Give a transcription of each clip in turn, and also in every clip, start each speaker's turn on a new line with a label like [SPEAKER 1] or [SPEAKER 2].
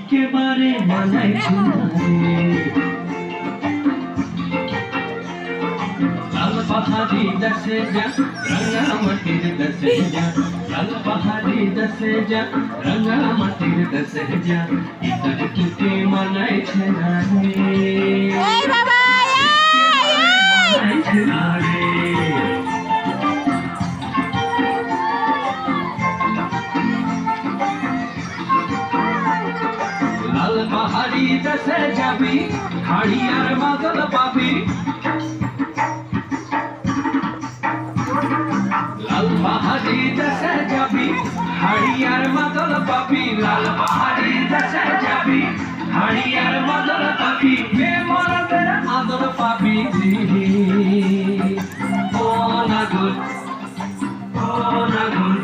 [SPEAKER 1] একেবারে মানাইছে না রে। লাল পাহাড়ি দেশে যা রাঙা মাটির দেশে যা, লাল পাহাড়ি দেশে যা রাঙা মাটির দেশে যা, ইতার তোকে মানাইছে না রে। মানাইছে না রে। লাল পাহাড়ি দেশে যাবি হাড়ি আর মাদল পাবি, লাল পাহাড়ি দেশে যাবি হাড়ি আর মাদল পাবি, লাল পাহাড়ি দেশে যাবি হাড়ি আর মাদল পাবি, মেমরদের আদর পাবি। ও নাগর ও নাগর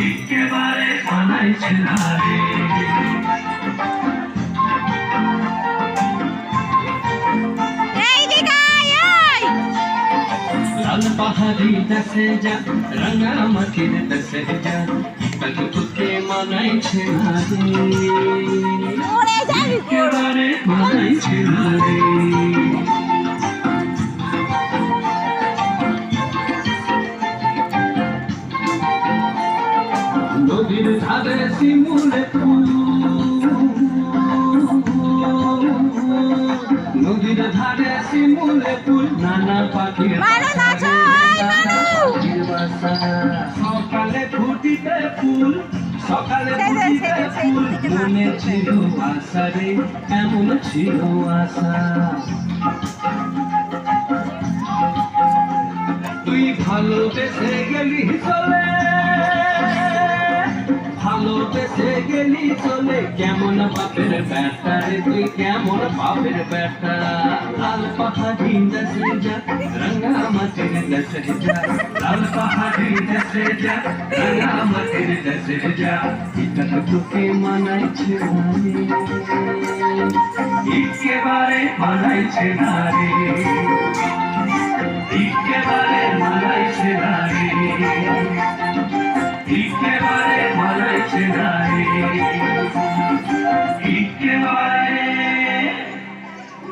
[SPEAKER 1] একেবারে মানাইছে না রে। লাল পাহাড়ি দেশে যা রাঙা মাটির দেশে যা, ইতার তোকে মানাইছে না রে। একেবারে মানাইছে না রে। নদীর ধারে শিমুলে ফুল, নদীর ধারে শিমুলে ফুল, নানা পাখির সকালে ফুটিতে ফুল, সকালে ফুটিতে ফুল, মনে ছিল আশা রে, এমন ছিল আশা। তুই ভালোবেসে গেলি চলে, ভালোবেসে গেলি চলে, কেমন বাপের বেটা রে তুই, কেমন বাপের বেটা। লাল পাহাড়ি দেশে যা রাঙা মাটির দেশে যা, লাল পাহাড়ি দেশে যা রাঙা মাটির দেশে যা, ইতার তোকে মানাইছে না রে। একেবারে মানাইছে না রে। একেবারে মানাইছে না রে। একেবারে মানাইছে না রে। একেবারে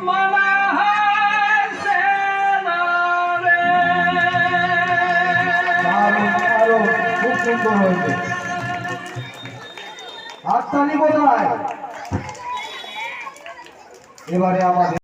[SPEAKER 1] মানাইছে না রে।
[SPEAKER 2] খুব সুন্দর হয়েছে। হাততালি বোধ হয়। এবারে আমাদের